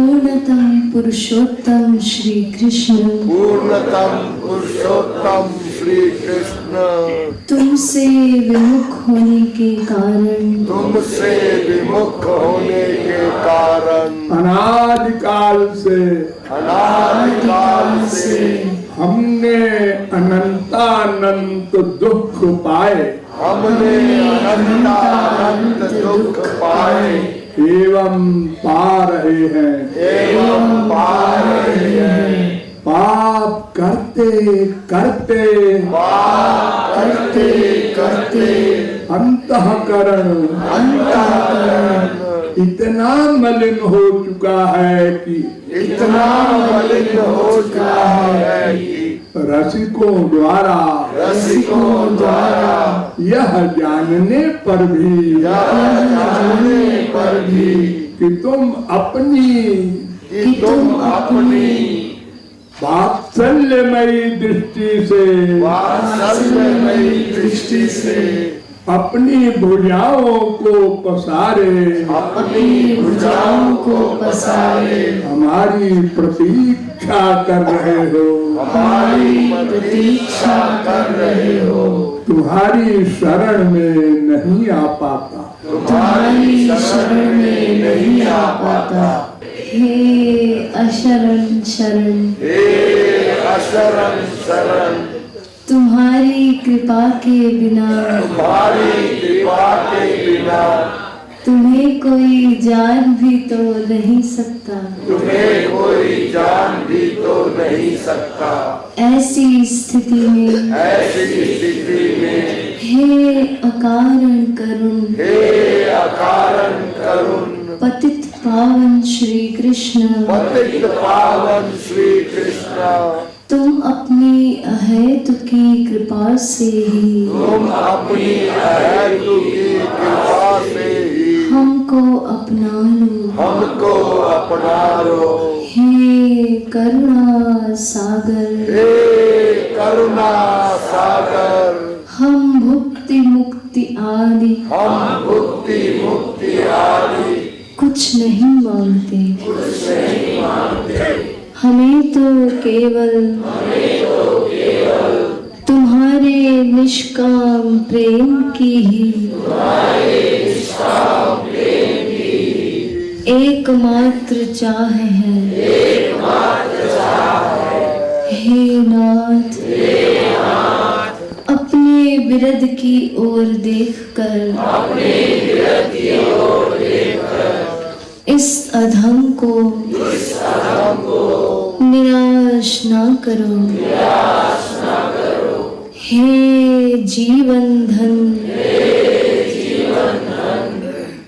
पूर्णतम पुरुषोत्तम श्री कृष्ण, पूर्णतम पुरुषोत्तम श्री कृष्ण, तुमसे विमुख होने के कारण, तुमसे विमुख होने के कारण, अनादिकाल से हमने अनंतानंत दुख पाए, हमने अनंतानंत दुख पाए एवं पा रहे हैं। पाप करते करते अंतःकरण इतना मलिन हो चुका है कि रसिकों द्वारा यह जानने पर भी कि तुम अपनी वात्सल्यमयी दृष्टि से अपनी भुजाओं को पसारे हमारी प्रतीक्षा कर रहे हो। तुम्हारी शरण में नहीं आ पाता। हे अशरण शरण, तुम्हारी कृपा के बिना तुम्हें कोई जान भी तो नहीं सकता। ऐसी स्थिति में हे अकारण करुण, पतित पावन श्री कृष्ण, तुम अपनी अहेतुकी कृपा से ही हमको अपना लो। हे करुणा सागर, हम भुक्ति मुक्ति आदि कुछ नहीं मांगते। हमें तो केवल तुम्हारे निष्काम प्रेम की ही एकमात्र चाह है। हे नाथ, अपने विरद की ओर देखकर इस अधम को निराश ना करो। हे जीवन धन,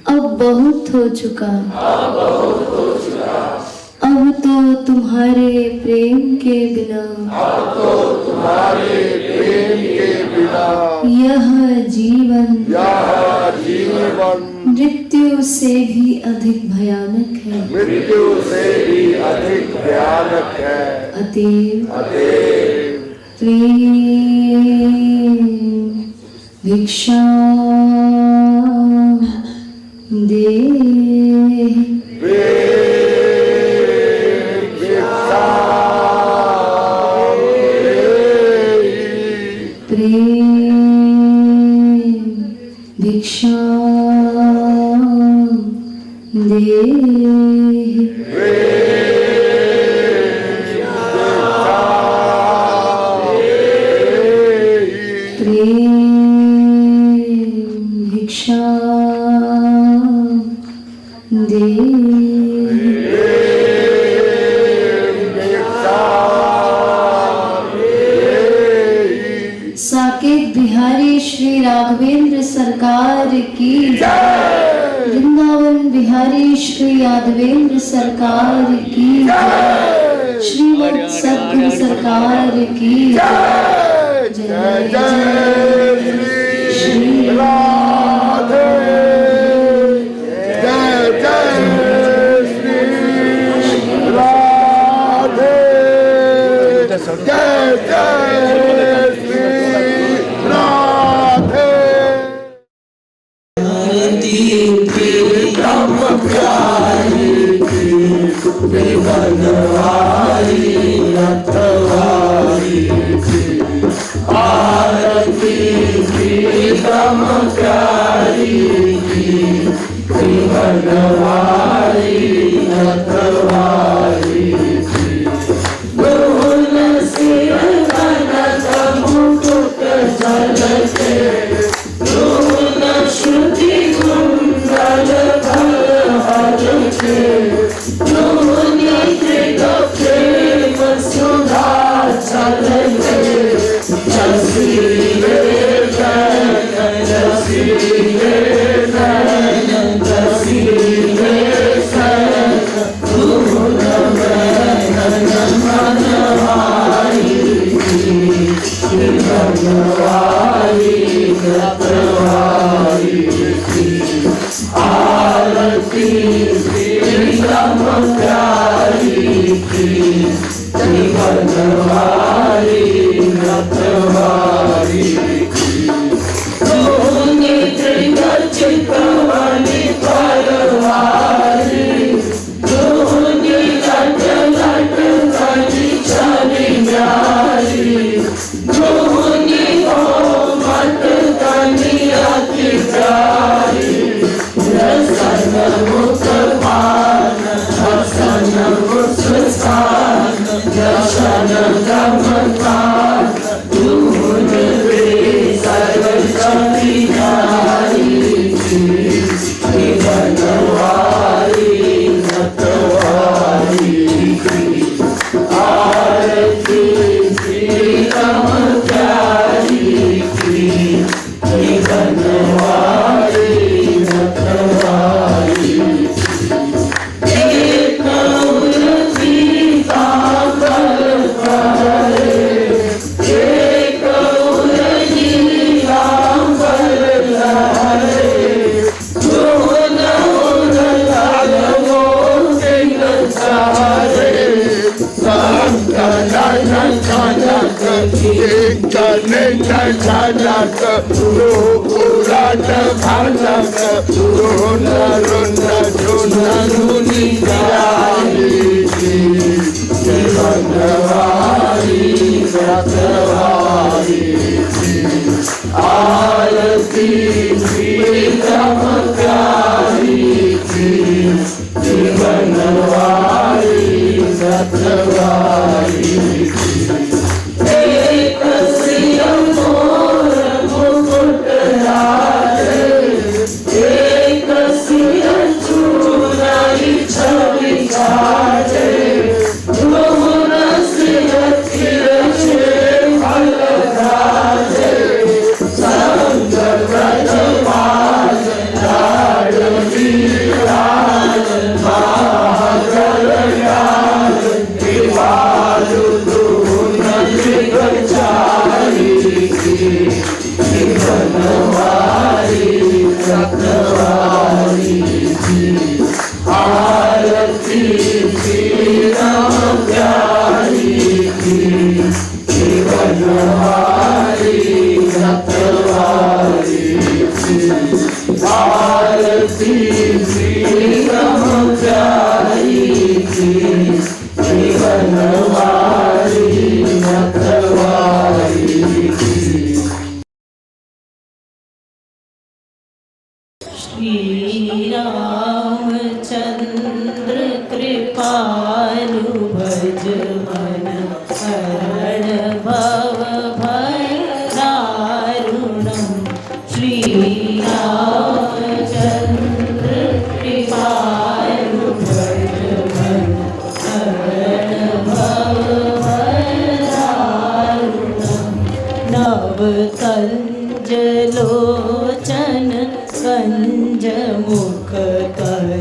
अब बहुत हो चुका। अब तो तुम्हारे प्रेम के बिना यह जीवन मृत्यु से भी अधिक भयानक है। अतएव प्रेम भिक्षा दे। भिक्षा दे। भिक्षा दे। साकेत बिहारी श्री राघवेंद्र सरकार की जय। वृंदावन बिहारी श्री यादवेंद्र सरकार की जय। श्रीमद सद्गुरु सरकार की जय। जय जय श्री राधे, जय जय श्री राधे, जय जय श्री राधे। ब्रह्म प्यारी बनवारी रखवारी की आरती प्रीतम प्यारी की बनवारी रखवारी की दोन सिर कनक मुकुट झलके दोन श्रुति कुंडल भर के सुधा चलके जसीले जसीले जसीले धूल मनवारी बनवारी रखवारी आरती प्रीतम प्यारी की बनवारी रखवारी की दोनी चितवनी परवारी दोनी लट लट कनी छवि न्यारी दोनी हो मत कनी अति प्यारी रसन मुख पान हसन मुस्कान दर्शन गमन धूल रे सर्वशक्ति नारी बनवारी रखवारी आरती प्रीतम प्यारी की बनवारी रखवारी झलक उलट भलक रोन रोन झुन धुनी प्यारी बनवारी रखवारी आरती प्रीतम प्यारी की बनवारी रखवारी आरती प्रीतम प्यारी की बनवारी रखवारी आरती प्रीतम प्यारी की बनवारी रखवारी श्री रामचंद्र कृपालु भज मन हरण भव भय दारुणम् श्री रामचंद्र कृपालु भज मन हरण भव भय दारुणम् नव कंजलोचन कंज मुख कर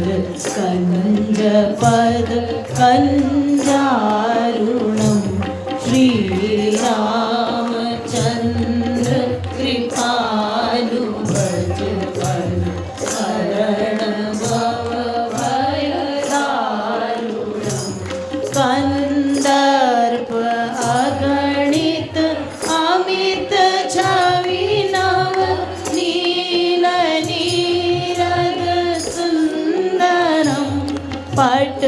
कंज पद कंजारुणम् श्री रामचंद्र कृपालु भज मन हरण भव भय दारुणम् कंदर्प अगणित अमित छवि नव नील नीरद सुंदरम पट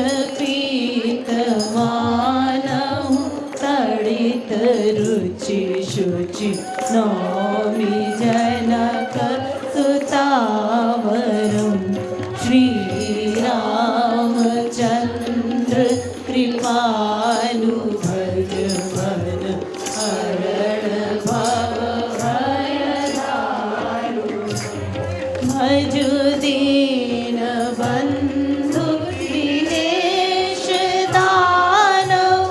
शुचि शुचि नौमि जनक सुतावरं श्रीरामचन्द्र कृपालु भज मन हरण भव भज दीन बंधु दिनेश दानव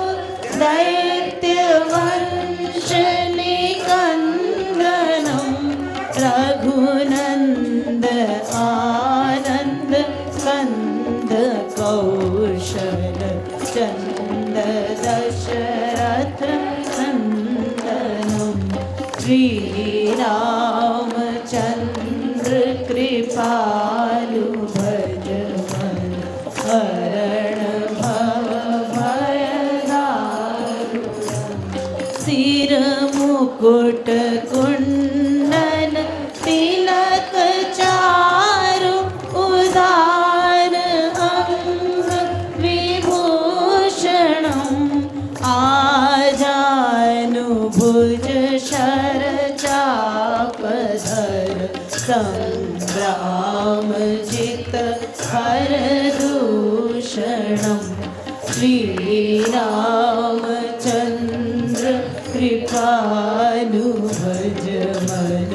दैत्य वंश निकंदनम रघुनंद आनंद कंद कौशल चंद दशरथ नंदनम श्रीरामचन्द्र कृपालु भज मन हरण भव भयदारुणम् सिर मुकुट कुंडल तिलक चारु उदार अंग विभूषणम् आजानुभुज शर चापधर संग्राम जित हर दूषणम् श्रीरामचन्द्र कृपालु भज मन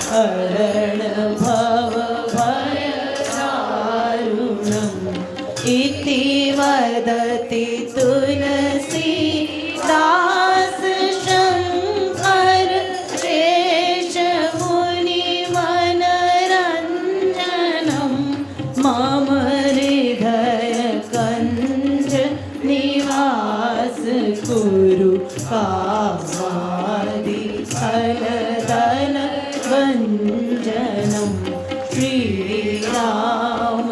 हरण भव भयदारुणम् इति वदति तुलसीदास शङ्कर शेष मुनिमनरञ्जनं मम हृदय कञ्ज निवास कुरु कामादि फलदल भञ्जनं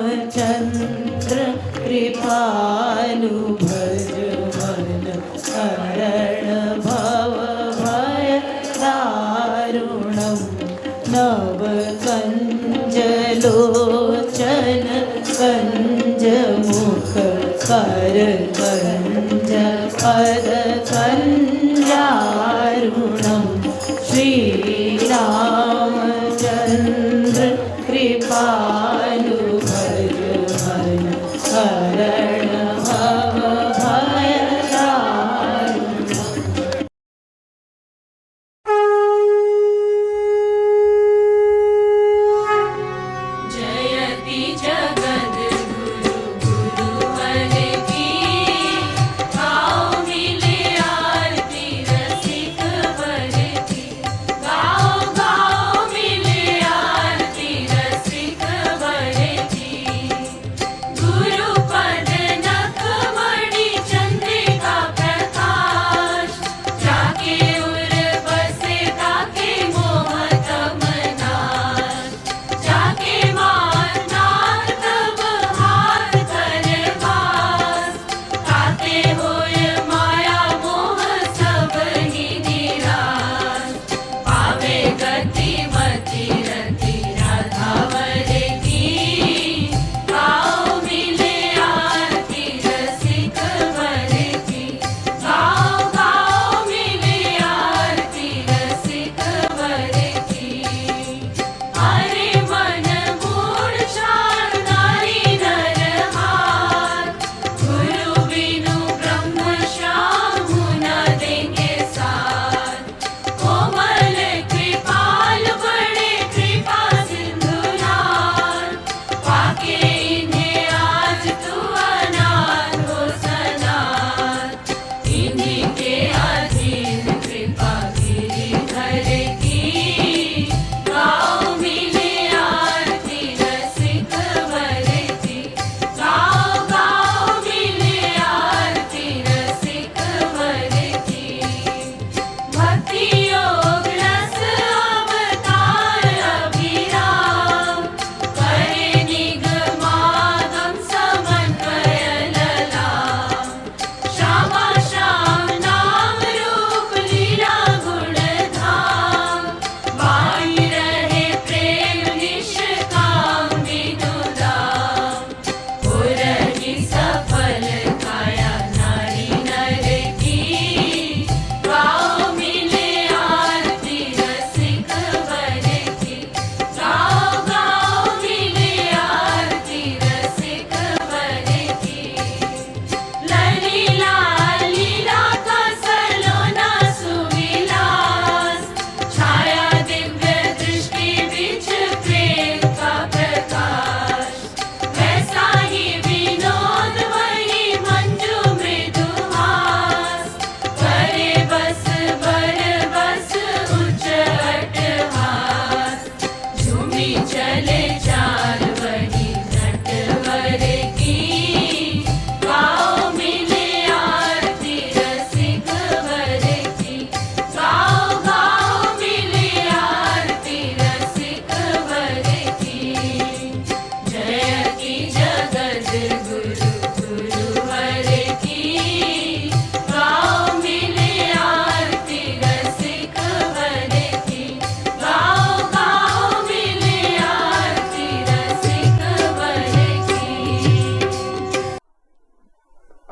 श्रीरामचन्द्र कृपालु भज मन हरण भव भयदारुणम् नव कञ्जलोचन कञ्जमुख कर कञ्ज पद कञ्जारुणम् श्रीरामचन्द्र कृपालु भज मन हरण भव भयदारुणम् जयति जगद्गुरु गुरुवर की गाओ मिले आरती रसिक वर की गाओ गाओ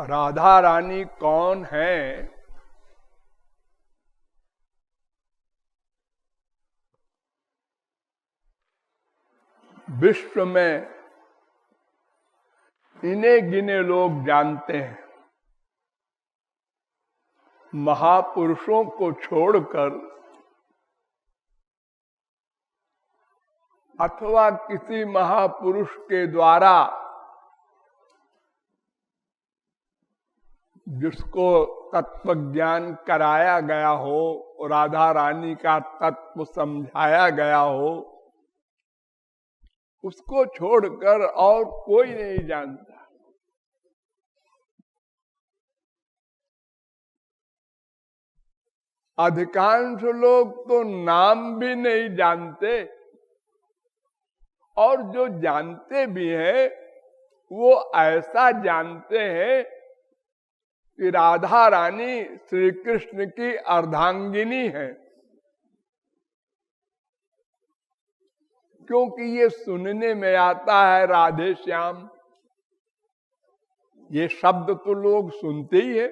राधा रानी कौन है? विश्व में इन्हें गिने लोग जानते हैं। महापुरुषों को छोड़कर अथवा किसी महापुरुष के द्वारा जिसको तत्व ज्ञान कराया गया हो, राधा रानी का तत्व समझाया गया हो, उसको छोड़कर और कोई नहीं जानता। अधिकांश लोग तो नाम भी नहीं जानते, और जो जानते भी हैं वो ऐसा जानते हैं कि राधा रानी श्री कृष्ण की अर्धांगिनी है। क्योंकि ये सुनने में आता है राधे श्याम, ये शब्द तो लोग सुनते ही है।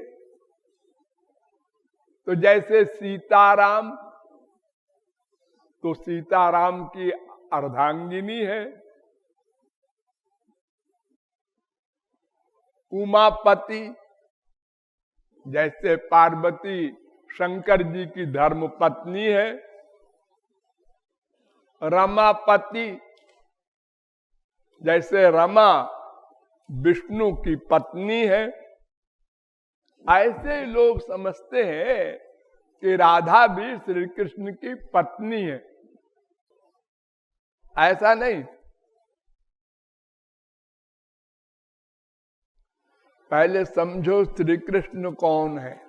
तो जैसे सीताराम, तो सीताराम की अर्धांगिनी है। उमापति, जैसे पार्वती शंकर जी की धर्म पत्नी है। रमापति, जैसे रमा विष्णु की पत्नी है। ऐसे लोग समझते हैं कि राधा भी श्री कृष्ण की पत्नी है। ऐसा नहीं। पहले समझो श्री कृष्ण कौन है।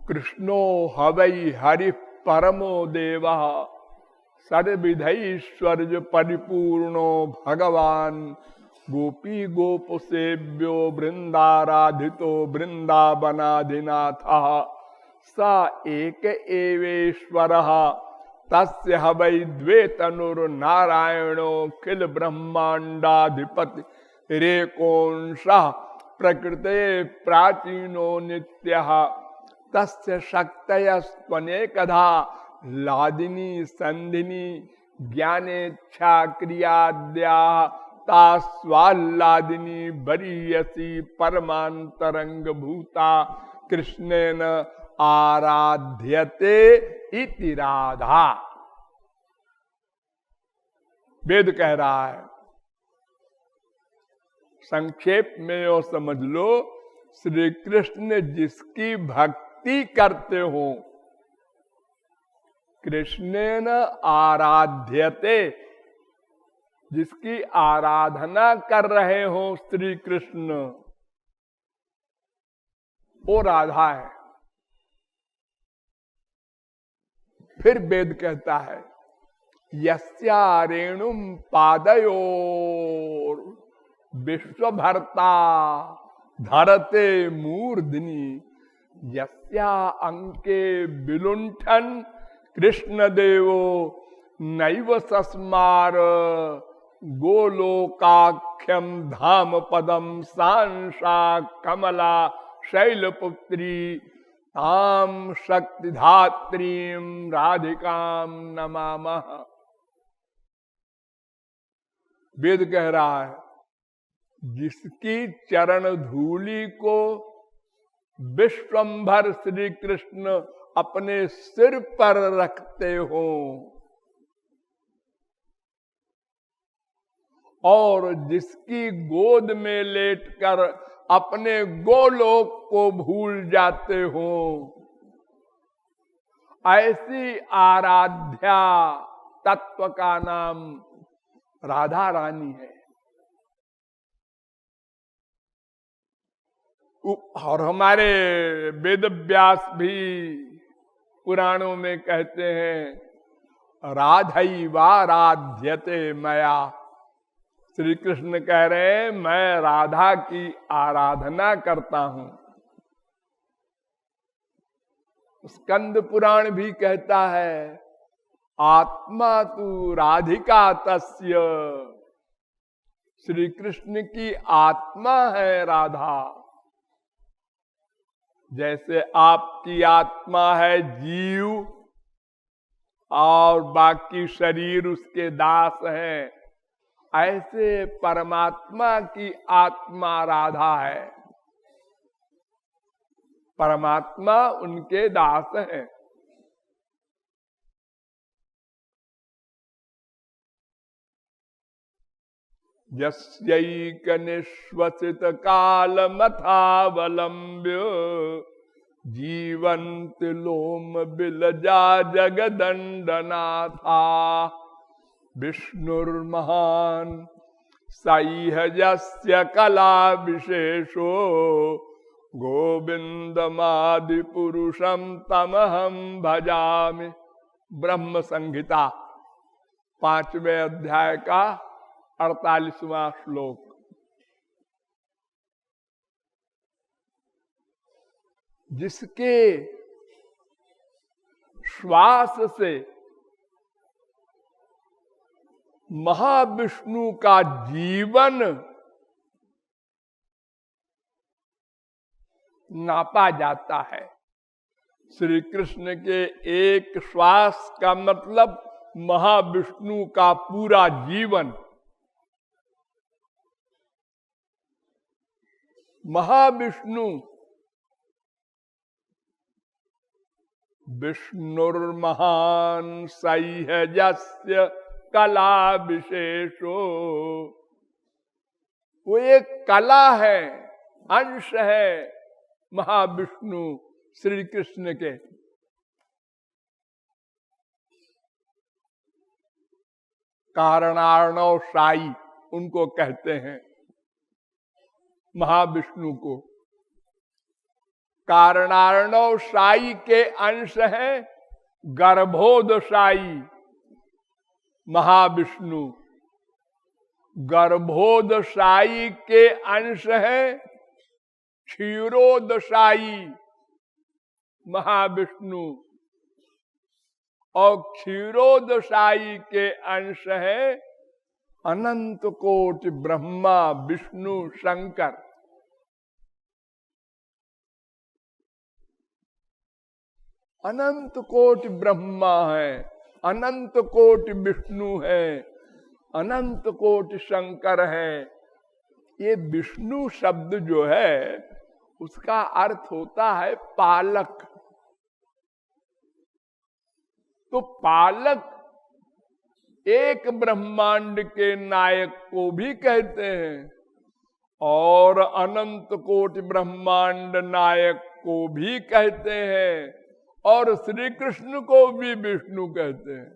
कृष्णो हवै हरि परमो देवः सर्वविधैश्वर्य परिपूर्णो भगवान गोपी गोप सेव्यो वृंदाराधितो वृंदावनाधिनाथः स एक एवेश्वरः तस्य हवै द्वे तनुर्नारायणो किल ब्रह्मांडाधिपति रेकोंशः प्रकृते प्राचीनो नित्यः तस्य शक्तयस्त्वनेकधा लादिनी संधिनी ज्ञानेच्छा क्रियाद्या तास्वाल्लादिनी बरीयसी परमांतरंग भूता कृष्णेन आराध्यते इति राधा। वेद कह रहा है। संक्षेप में यो समझ लो, श्री कृष्ण जिसकी भक्ति करते हो, कृष्णेन आराध्यते, जिसकी आराधना कर रहे हो श्री कृष्ण, वो राधा है। फिर वेद कहता है यस्या रेणुम पादयोर विश्वभर्ता धरते मूर्धनि यस्या अंके विलुंठन कृष्ण देवो नैव सस्मार गोलोकाख्यम धाम पदम सांसा कमला शैलपुत्री ताम शक्तिधात्रीम राधिकाम नमामः। वेद कह रहा है जिसकी चरण धूलि को विश्वंभर श्री कृष्ण अपने सिर पर रखते हो और जिसकी गोद में लेटकर अपने गोलोक को भूल जाते हो, ऐसी आराध्या तत्व का नाम राधा रानी है। और हमारे वेद व्यास भी पुराणों में कहते हैं राधैवाराध्यते मया। श्री कृष्ण कह रहे हैं मैं राधा की आराधना करता हूं। स्कंद पुराण भी कहता है आत्मा तु राधिका तस्य श्री कृष्ण की आत्मा है राधा। जैसे आपकी आत्मा है जीव और बाकी शरीर उसके दास हैं, ऐसे परमात्मा की आत्मा राधा है, परमात्मा उनके दास हैं। यस्यैकनिश्वसित कालमथावलम्ब्य जीवंत लोम बिलजा जगदंडनाथा विष्णुर्महान सैहजस्य कला विशेषो गोविंदमादि पुरुषम तमहम भजामि। ब्रह्म संहिता 5वें अध्याय का 48वां श्लोक। जिसके श्वास से महाविष्णु का जीवन नापा जाता है। श्री कृष्ण के एक श्वास का मतलब महाविष्णु का पूरा जीवन। महाविष्णु विष्णुर्महान सैहजस्य कला विशेषो, वो एक कला है, अंश है महाविष्णु श्री कृष्ण के। कारणार्णव साई उनको कहते हैं, महाविष्णु को। कारणार्णव साई के अंश है गर्भोदशाई महाविष्णु। गर्भोदशाई के अंश है क्षीरोदशाई महाविष्णु, और क्षीरोदशाई के अंश है अनंत कोटि ब्रह्मा विष्णु शंकर। अनंत कोटि ब्रह्मा है, अनंत कोटि विष्णु है, अनंत कोटि शंकर है। ये विष्णु शब्द जो है उसका अर्थ होता है पालक। तो पालक एक ब्रह्मांड के नायक को भी कहते हैं और अनंत कोटि ब्रह्मांड नायक को भी कहते हैं, और श्री कृष्ण को भी विष्णु कहते हैं।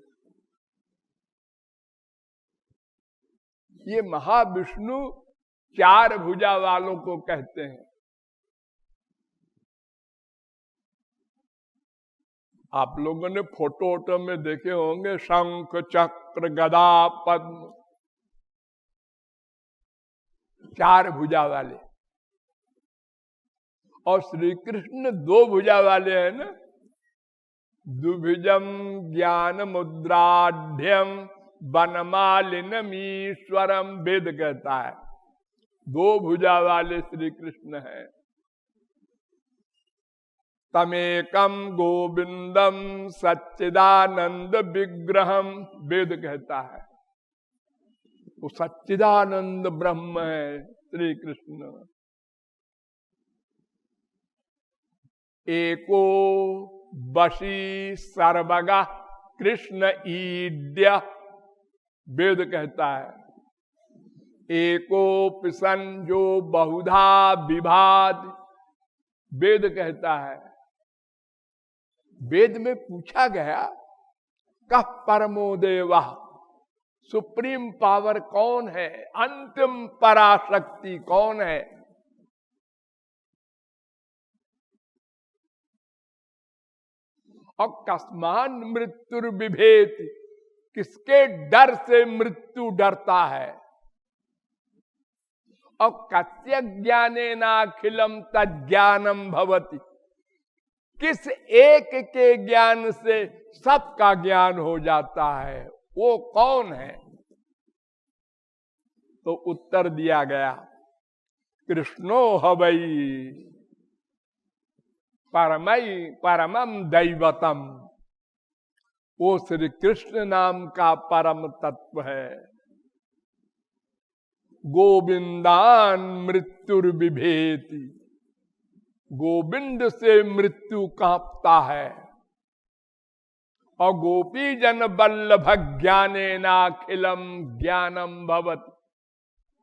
ये महाविष्णु 4 भुजा वालों को कहते हैं। आप लोगों ने फोटो में देखे होंगे शंख चक्र गदा पद्म, 4 भुजा वाले। और श्री कृष्ण 2 भुजा वाले हैं ना। दुभिजम ज्ञान मुद्राढ़ वनमालिनीश्वरम वेद कहता है। 2 भुजा वाले श्री कृष्ण हैं। तमेकम गोविंदम सच्चिदानंद विग्रहम वेद कहता है। वो सच्चिदानंद ब्रह्म है श्री कृष्ण। एको वशी सर्वगा कृष्ण ईड्य वेद कहता है। एको पिसन जो बहुधा विभाद वेद कहता है। वेद में पूछा गया कह परमो देवा, सुप्रीम पावर कौन है, अंतिम पराशक्ति कौन है। और कस्मान मृत्यु विभेद, किसके डर से मृत्यु डरता है। और कस्य ज्ञानेनाखिलम तज्ज्ञानम भवति, किस एक के ज्ञान से सबका ज्ञान हो जाता है, वो कौन है। तो उत्तर दिया गया, कृष्णो हवई परमम दैवतम, वो श्री कृष्ण नाम का परम तत्व है। गोविंदान मृत्युर्बिभेति, गोविंद से मृत्यु कांपता है। और गोपी जन बल्लभ ज्ञानेनाखिलम ज्ञानम भवति,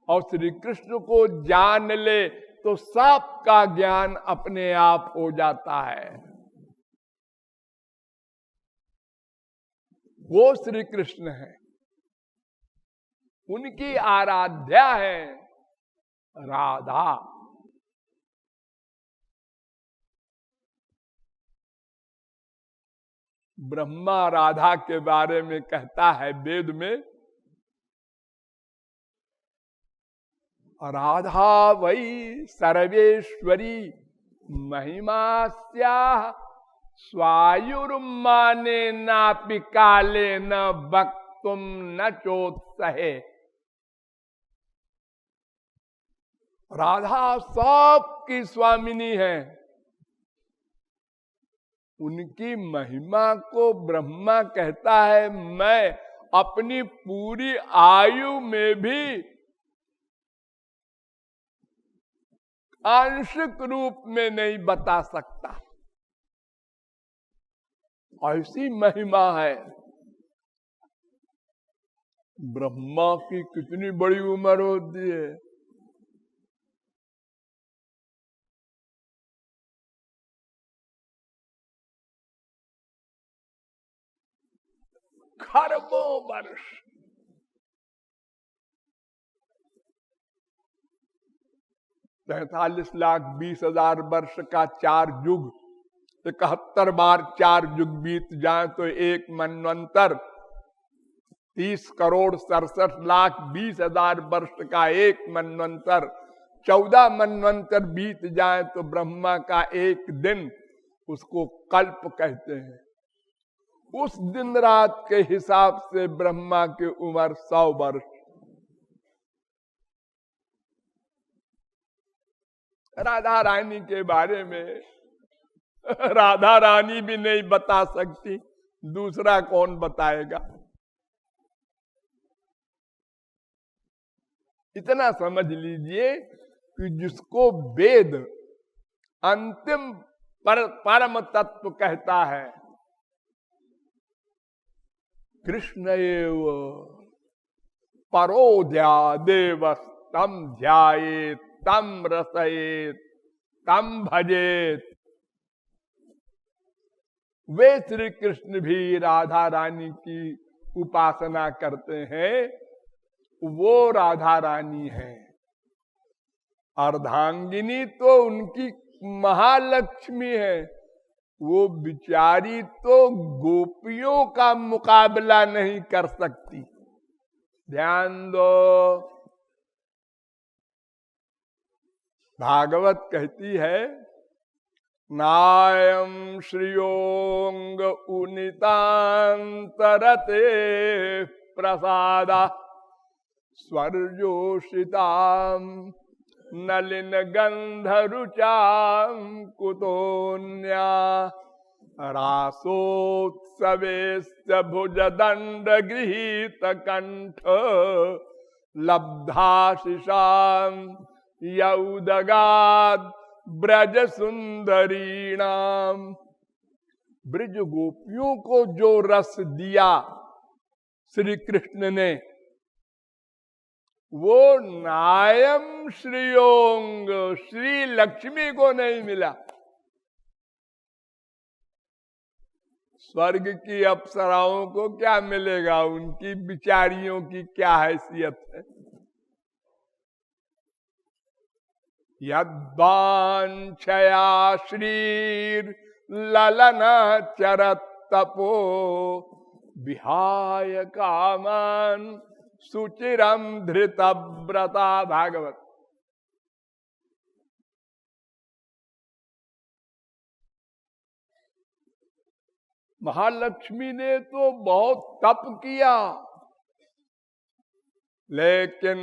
और श्री कृष्ण को जान ले तो सबका ज्ञान अपने आप हो जाता है। वो श्री कृष्ण है, उनकी आराध्या है राधा। ब्रह्मा राधा के बारे में कहता है वेद में, राधा वही सर्वेश्वरी महिमास्याः स्वायुर्माने नापि काले न वक्तुम न चोत्सहे। राधा सबकी स्वामिनी है। उनकी महिमा को ब्रह्मा कहता है, मैं अपनी पूरी आयु में भी आंशिक रूप में नहीं बता सकता, ऐसी महिमा है। ब्रह्मा की कितनी बड़ी उम्र होती है। खरबों वर्ष। तैतालीस लाख 20,000 वर्ष का 4 युग, 71 बार 4 युग बीत जाए तो एक मनवंतर, 30 करोड़ 67 लाख 20,000 वर्ष का एक मनवंतर, 14 मनवंतर बीत जाए तो ब्रह्मा का एक दिन, उसको कल्प कहते हैं। उस दिन रात के हिसाब से ब्रह्मा की उम्र 100 वर्ष। राधा रानी के बारे में राधा रानी भी नहीं बता सकती, दूसरा कौन बताएगा। इतना समझ लीजिए कि जिसको वेद अंतिम परम तत्व कहता है, कृष्ण एव परोध्या देवस तम ध्यायेत तम रसयेत तम भजेत। वे श्री कृष्ण भी राधा रानी की उपासना करते हैं, वो राधा रानी है। अर्धांगिनी तो उनकी महालक्ष्मी है, वो बिचारी तो गोपियों का मुकाबला नहीं कर सकती। ध्यान दो, भागवत कहती है, नायम श्रियोंग उनितांतरते प्रसादा स्वर्जोषिताम नलिन गंधरुचाम कुतोन्या रासोत्सवेस्य भुजदंड गृहीत कंठ लब्धाशिषाम यौदगाद ब्रज सुंदरीणाम। ब्रज गोपियों को जो रस दिया श्री कृष्ण ने, वो नायम श्रीयोंग श्री लक्ष्मी को नहीं मिला। स्वर्ग की अप्सराओं को क्या मिलेगा, उनकी बिचारियों की क्या हैसियत है। यद्वांछया श्रीर ललना चरत तपो विहाय कामान सुचिरम धृतव्रता। भागवत। महालक्ष्मी ने तो बहुत तप किया, लेकिन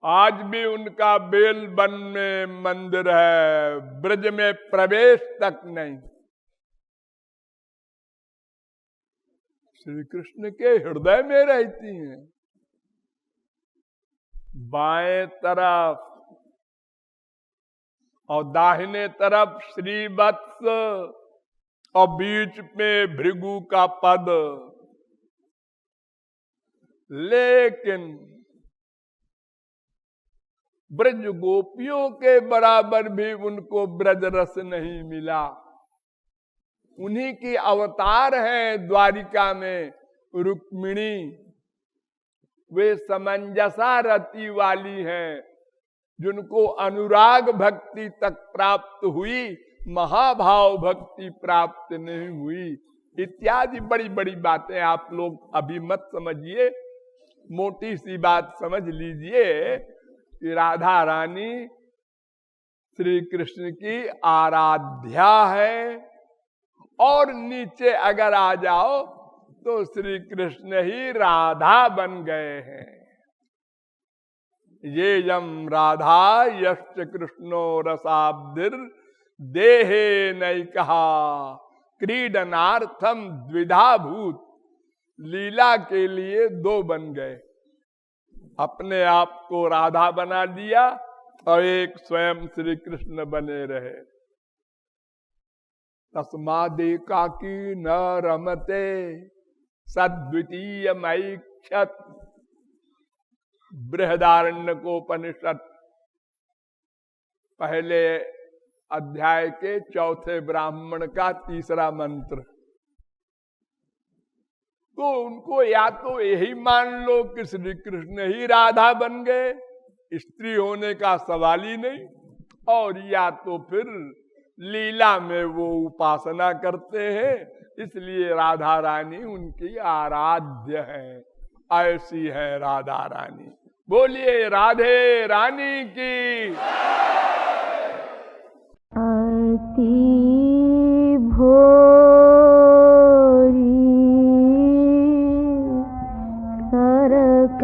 आज भी उनका बेल वन में मंदिर है, ब्रज में प्रवेश तक नहीं। श्री कृष्ण के हृदय में रहती हैं। बाएं तरफ और दाहिने तरफ श्रीवत्स और बीच में भृगु का पद। लेकिन ब्रज गोपियों के बराबर भी उनको ब्रज रस नहीं मिला। उन्हीं की अवतार है द्वारिका में रुक्मिणी। वे समंजसा रति वाली हैं, जिनको अनुराग भक्ति तक प्राप्त हुई, महाभाव भक्ति प्राप्त नहीं हुई, इत्यादि बड़ी बड़ी बातें आप लोग अभी मत समझिए। मोटी सी बात समझ लीजिए कि राधा रानी श्री कृष्ण की आराध्या है। और नीचे अगर आ जाओ तो श्री कृष्ण ही राधा बन गए हैं। ये यम राधा यश्च कृष्णो रसाब्धिर देहे नहीं कहा क्रीडनार्थम द्विधा भूत। लीला के लिए दो बन गए, अपने आप को राधा बना दिया और एक स्वयं श्री कृष्ण बने रहे। तस्मादेकाकी न रमते सद्वितीय मैक्षत। बृहदारण्यकोपनिषद पहले अध्याय के चौथे ब्राह्मण का तीसरा मंत्र। तो उनको या तो यही मान लो कि श्री कृष्ण ही राधा बन गए, स्त्री होने का सवाल ही नहीं, और या तो फिर लीला में वो उपासना करते हैं, इसलिए राधा रानी उनकी आराध्य है। ऐसी है राधा रानी। बोलिए राधे रानी की। अति भोरी सरकार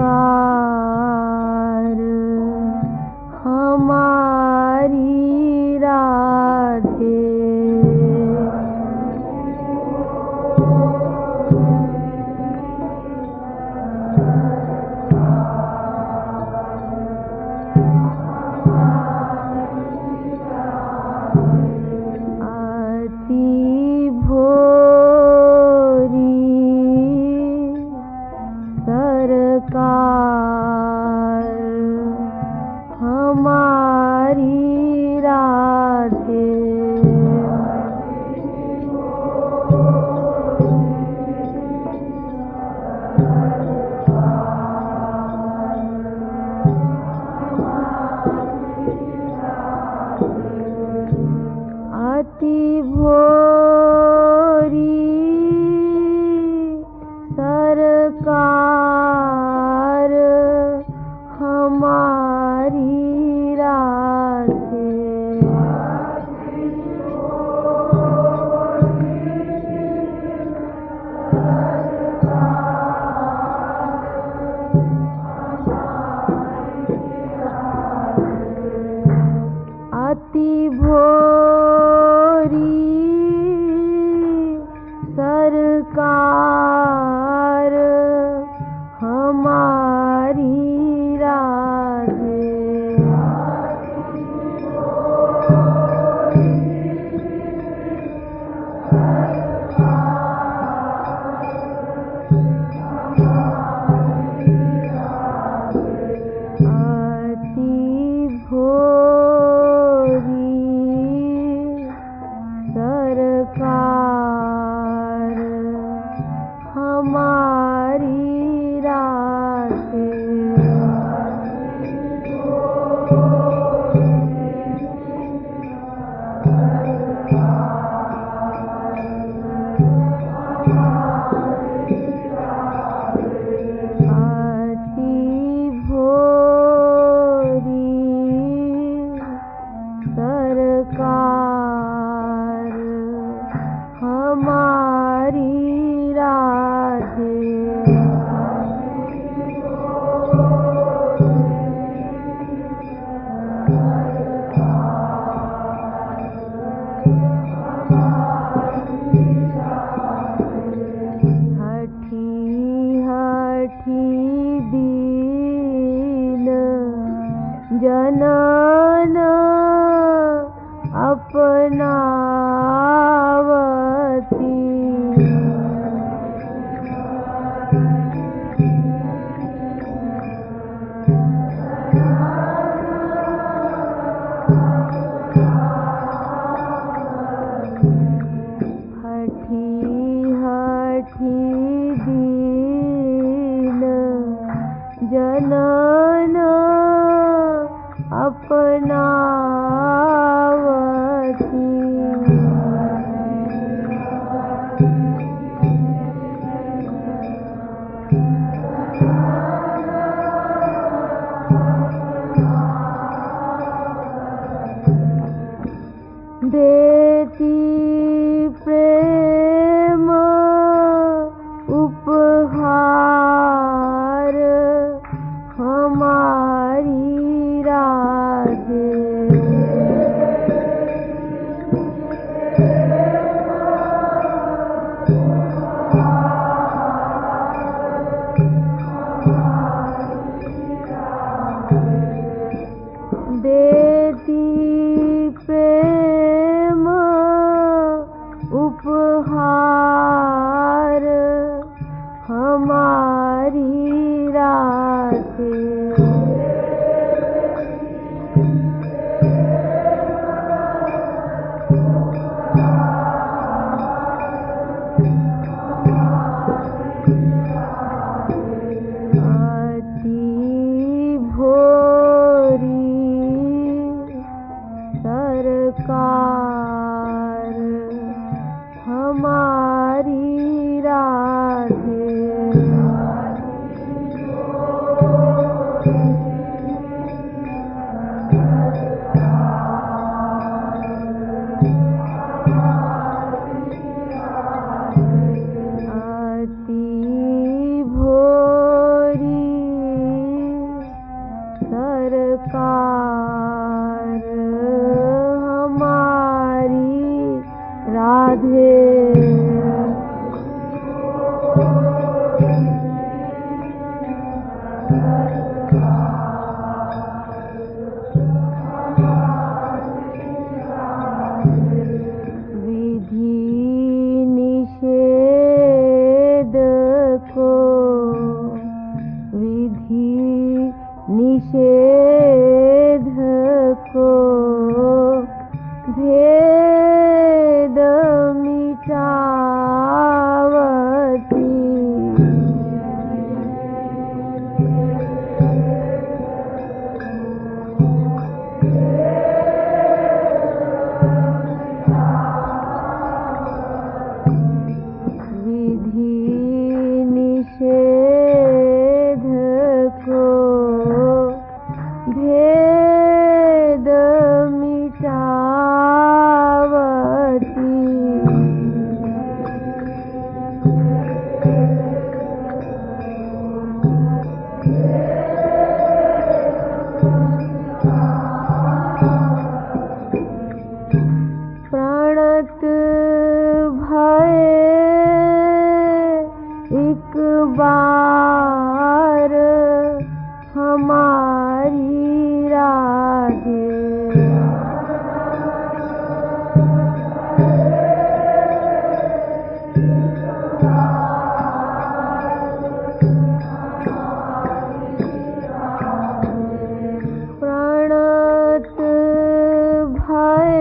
हमारी राधे। जनन अपनावती। हठी हठी दीन जनन अपनावती। देती प्रेम उपहार हमारी राधे। देती प्रेम उपहार हमारी राधे। अति भोरी सरकार हमारी राधे। अति भोरी सरकार हमारी राधे। विधि निषेध को विधि निषेध को भेद मिटावती। विधि निषेध को भेद मिटावती। प्रणत भय एक बार हमारी राधे। प्रणत भय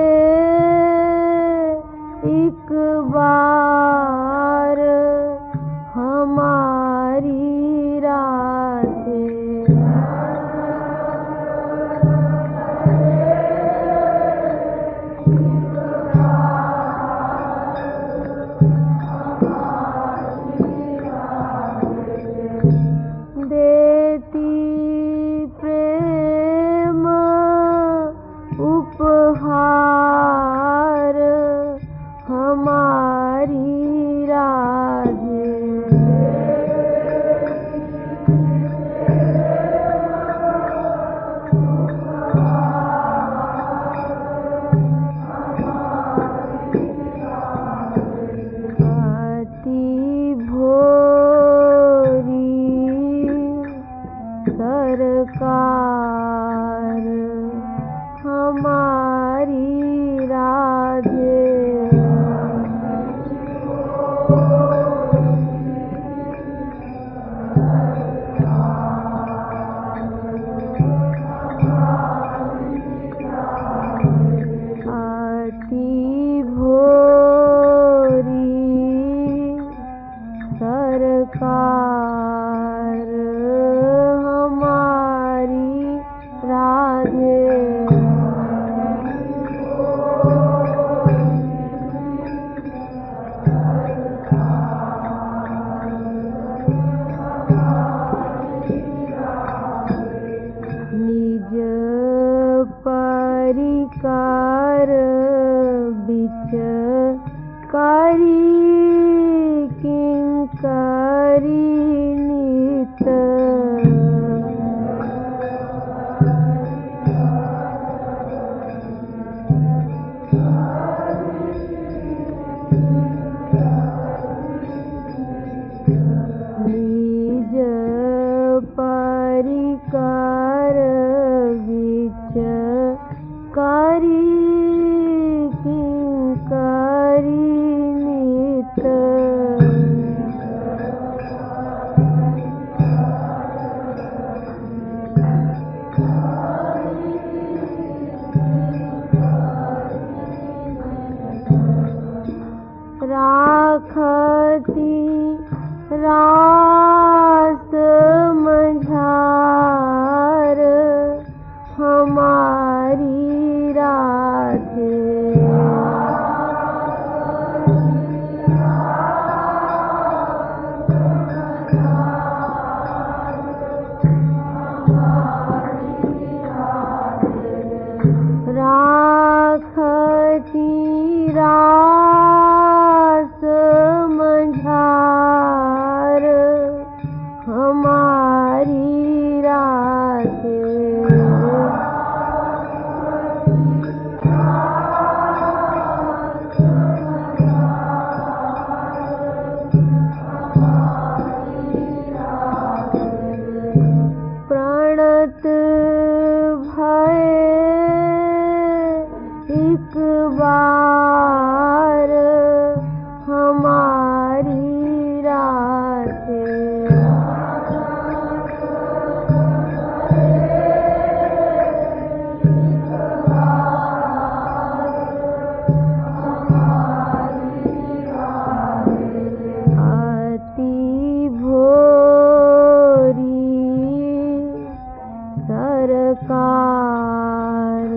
एक बार हमारी राधे। देती प्रेम उपहार हमारी राधे। अति भोरी सरकार हमारी राधे। आती भोरी सरकार हमारी राधे। निज परिकार बिच करी किंकरी नित। निज परिकार बिच करी किंकरी नित। राखती रास मझार हमारी राधे। राखती रास मझार हमारी राधे। प्रणत भय एक बार हमारी राधे। आती भोरी सरकार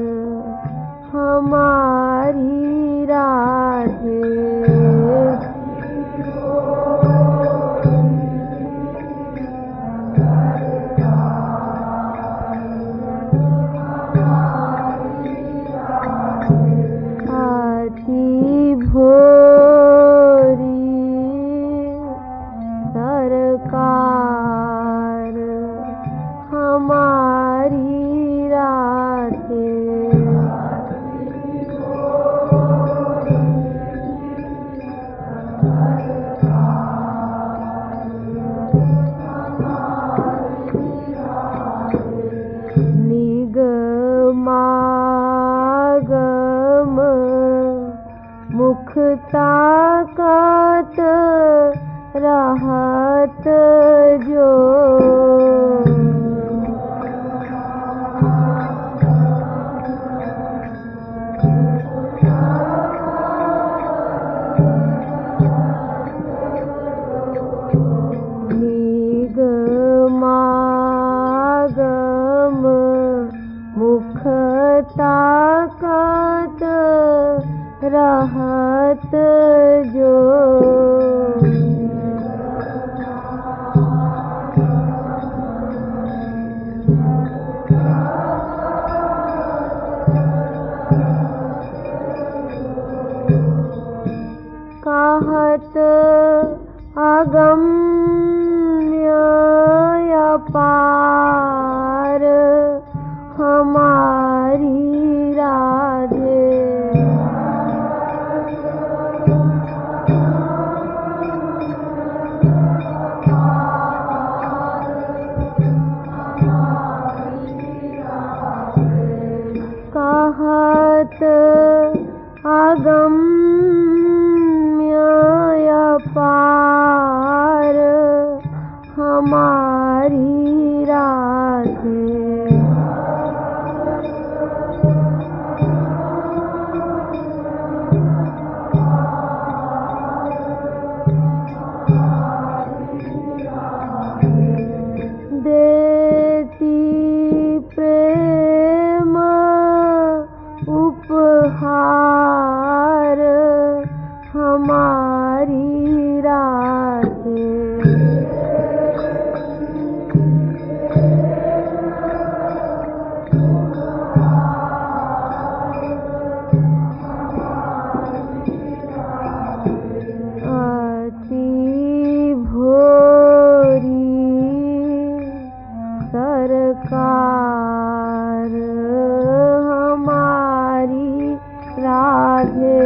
हमारी राधे। आती भोरी सरकार हमारी राधे। निगमागम मुख ताकत रहत जो। निगमागम मुख ताकत रहत जो। कहत अगम्य अपार हमारी राधे। अगम्य अपार हमारी राधे। देती प्रेम उपहार हमारी राधे। अति भोरी सरकार हमारी राधे।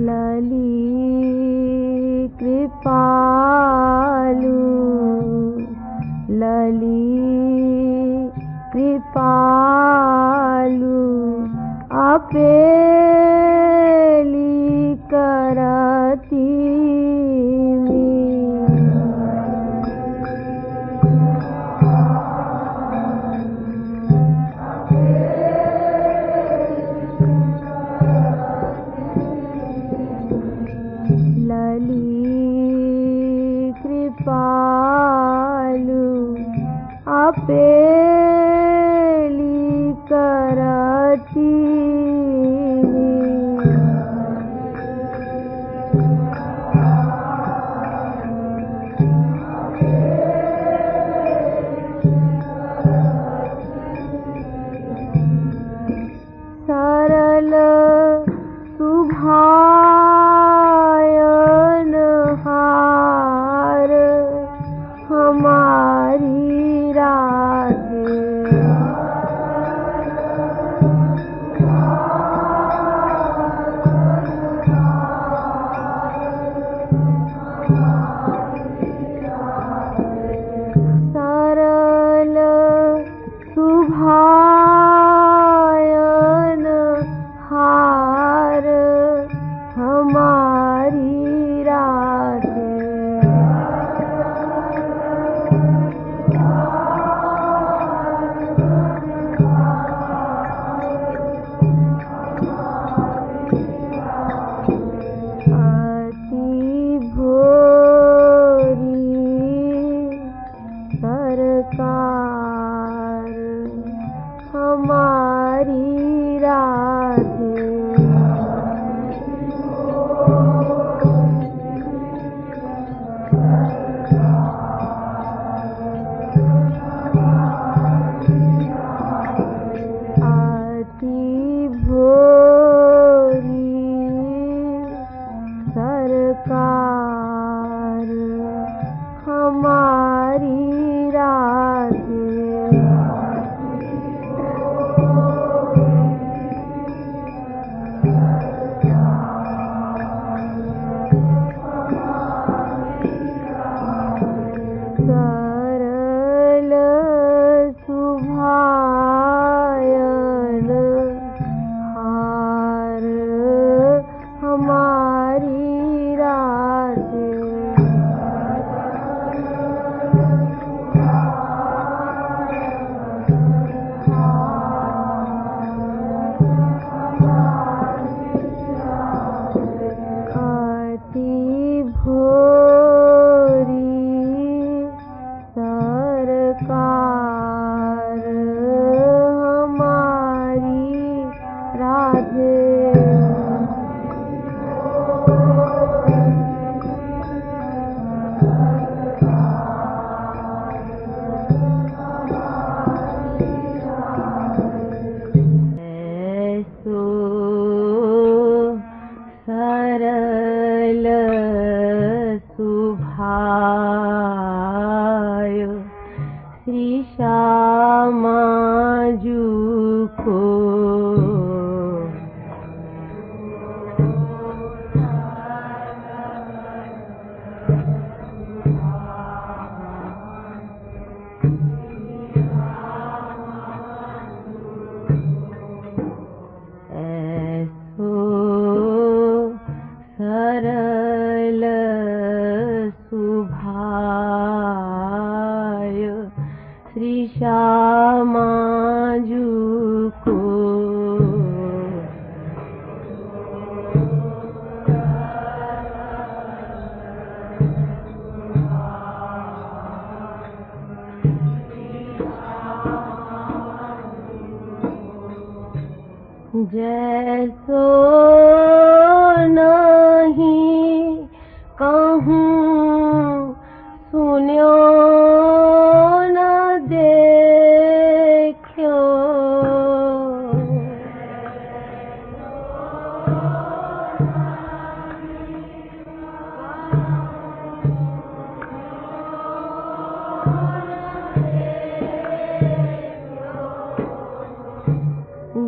लली कृपालु लली कृपालु अपेली करती लली कृपालु अपेली करती सरल सुभायन हार हमारी राधे। जैसो नहीं कहूँ सुन्यो न देखो,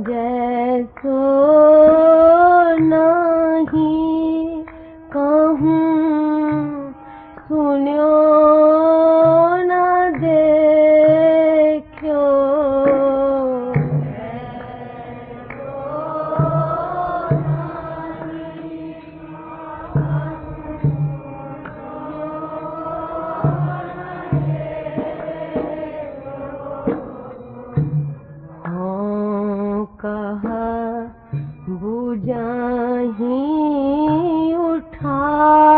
जैसो नहीं कहूँ सुन्यो न देखो, कहा बुझाही उठाय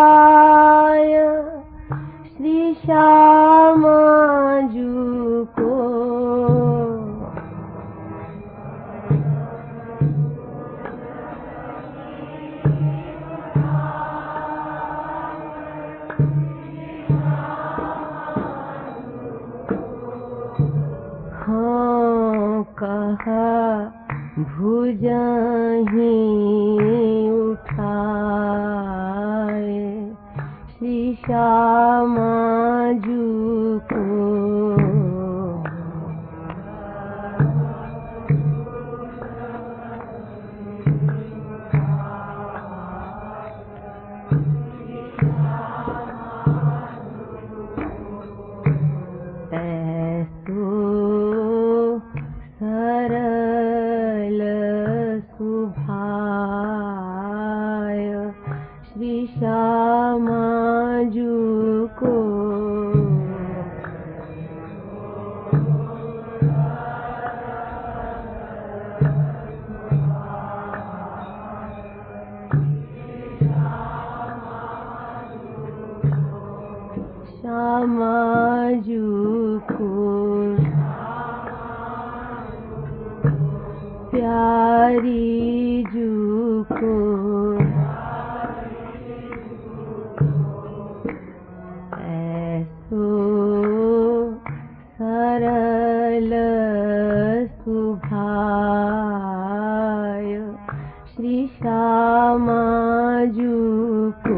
श्री श्यामा जू को, हाँ कहा भुजाही उठाए श्री श्यामा जू को, ऐसो सरल सुभाय श्री श्यामा जू को, श्यामा जू को प्यारी जू को, ऐसो सरल सुभाय श्री श्यामा जू को,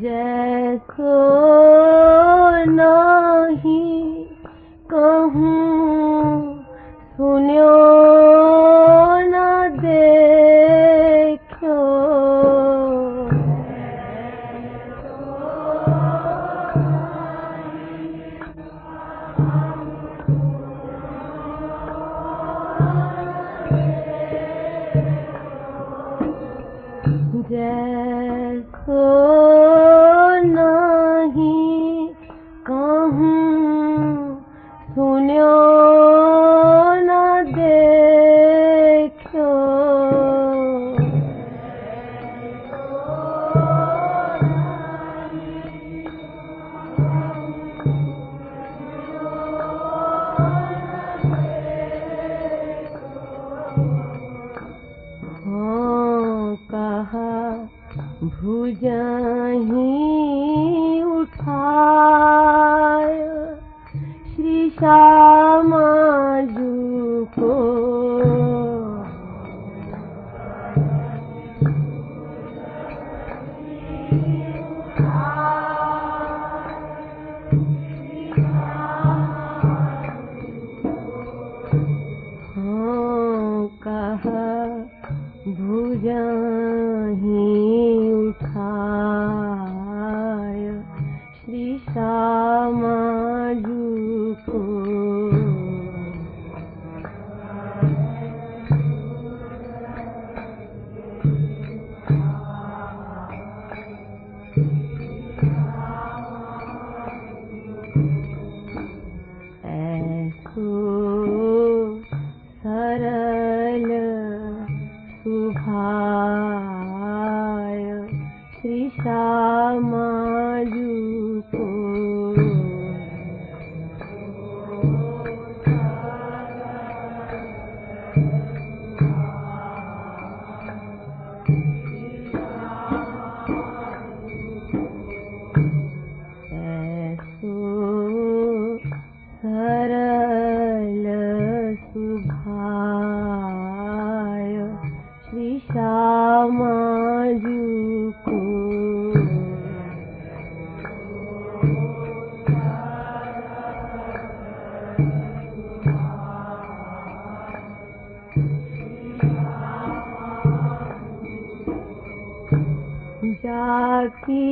जैसो नहीं कहूँ सुन्यो न देखो, जैसो नहीं कहूँ सुन्यो न देखो, हाँ कहा भुजाही उठाय श्री श्यामा जू को, हाँ कहा भुजाही उठाय श्री श्यामा जू को, ऐसो सरल जाकी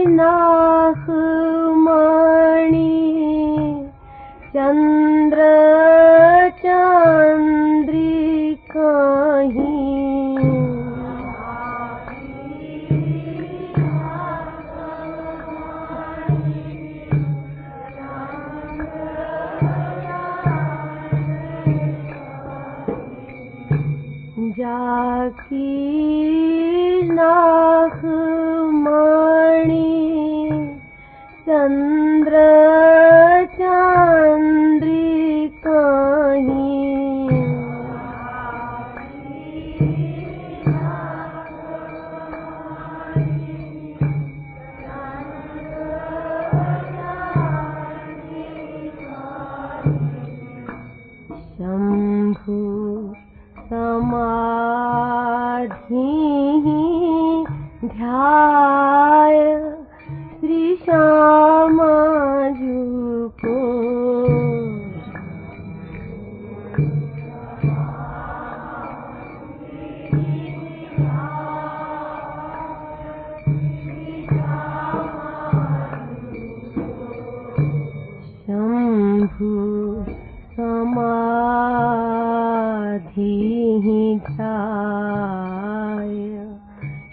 नाखमणि चंद्र चंद्रिकाहीं जाकी नाखमणि चंद्र चंद्रिकाहीं शंभु समाधि ध्याय श्री श्यामाजू को शंभु समाधि ध्याय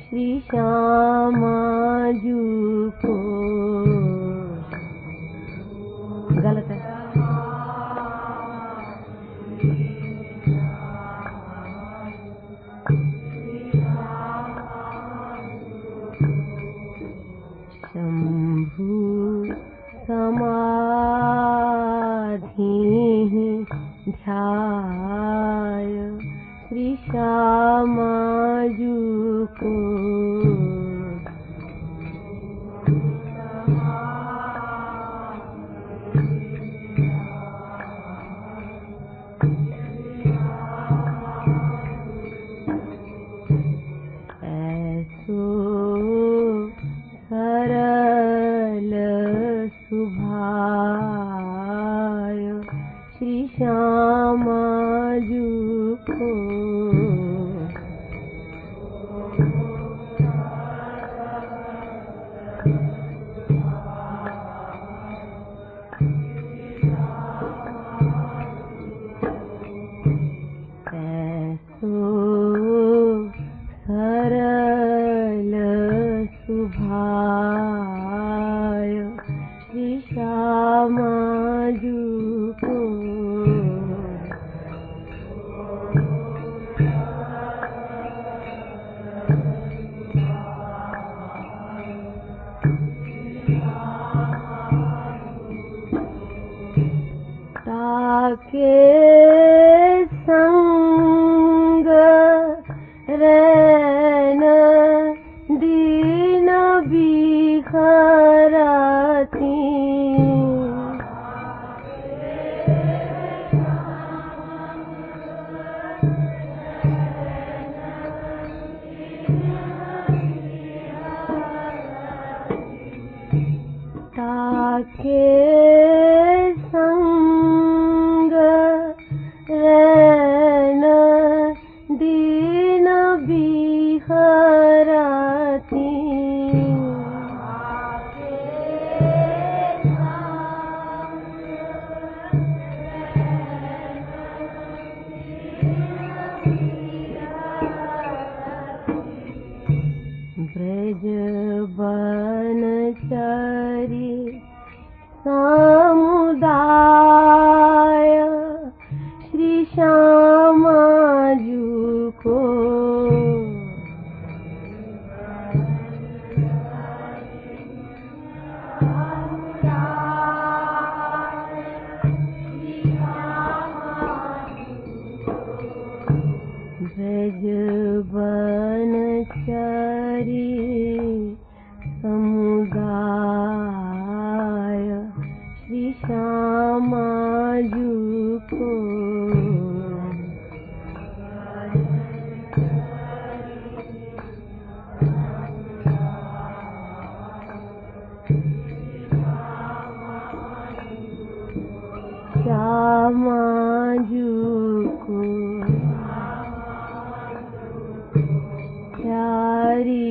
श्री श्यामाजू को। गलत है। शंभु समाधि ध्याय श्री श्यामाजू को। ऐसो सरल सुभाय श्री श्यामाजू को। ऐसो सरल सुभाय श्री श्यामाजू को। ताके संग रैन दीन बिखरती ताके संग रैन दीन बिखरती ब्रज बनचरी समुदाय श्री श्यामाजू को। ब्रज बनचरी समुदाय श्री श्यामाजू को। श्यामाजू को प्यारी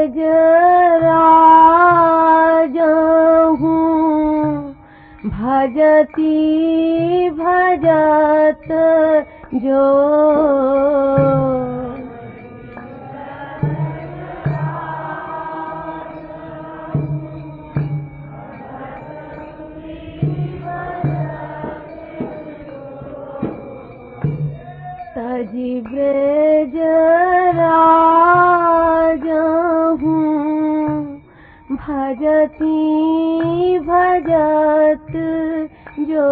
ब्रज राजहूँ भजती भजत जो तजी ब्रज राजहूँ भजती भजत जो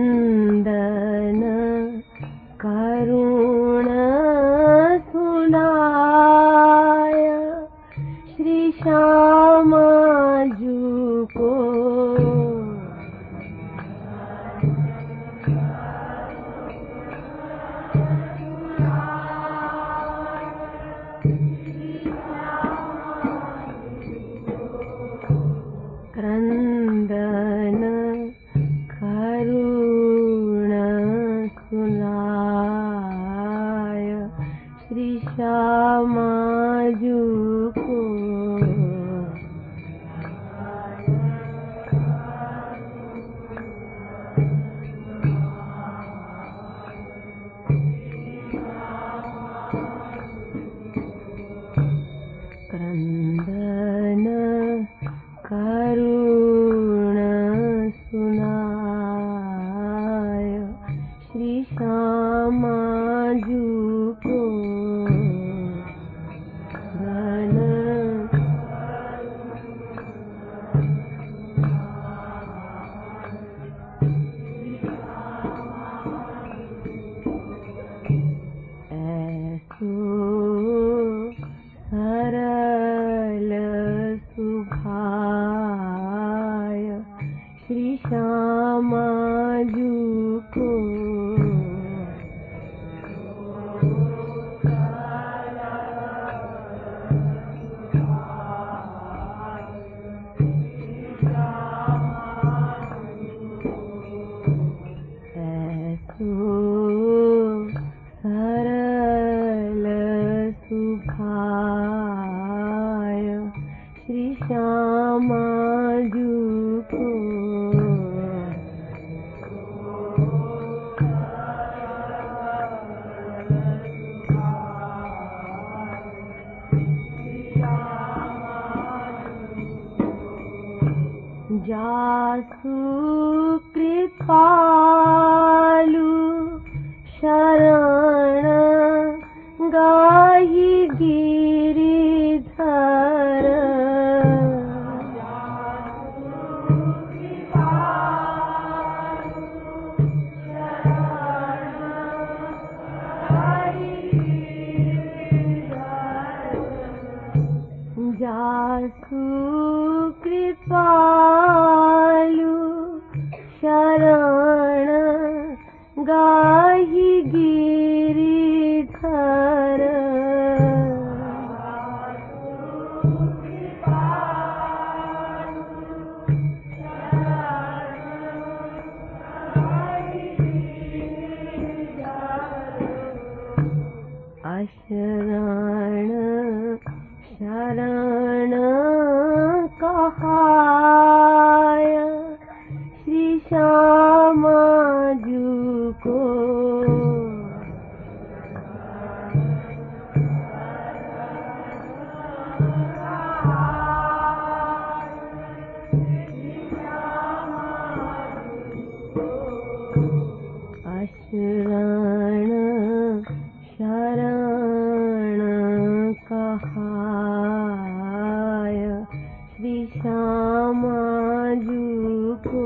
क्रंदन करुण सुनाय श्री श्यामा जू को क्रंदन करुण सुनाय श्री श्यामा जू को क्रंदन करुण सुनाय श्री श्यामा जू को धन ऐसो सरल सुभाय श्री श्यामा जू को ऐसो सरल सुभाय श्री श्यामा जू को जासु कृपालु शरण गाहि गिरिधर जासु कृपालु शरण गाहि गिरिधर अशरण शरण कहाय श्री श्यामा जू को अशरण शरण कहाय श्री श्यामा जू को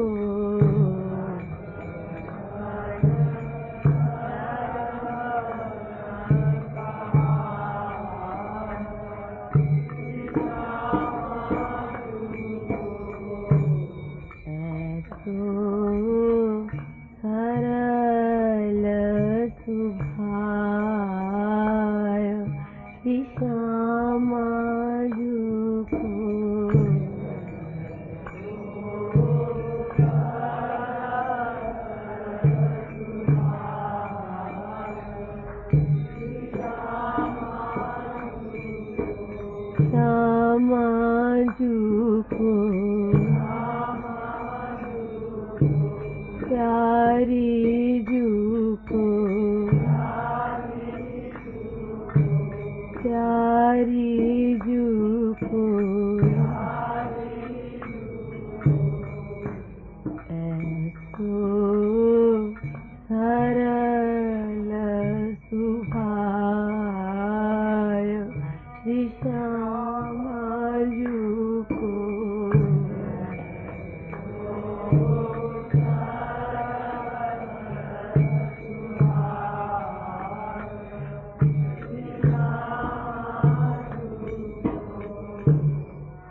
को प्यारी जू को प्यारी जू को ऐसो सरल सुभाय श्री श्यामा जू को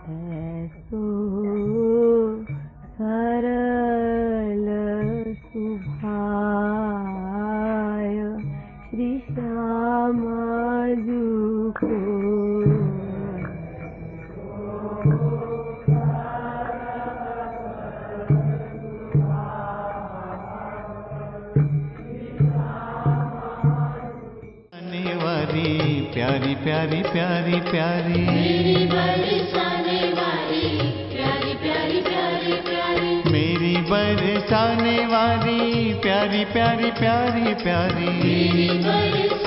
ऐसो सरल सुभाय श्री श्यामा जू को आने वाली प्यारी प्यारी प्यारी प्यारी मेरी बरसाने वाली प्यारी प्यारी प्यारी प्यारी मेरी बरसाने वाली प्यारी प्यारी प्यारी प्यारी मेरी बरसाने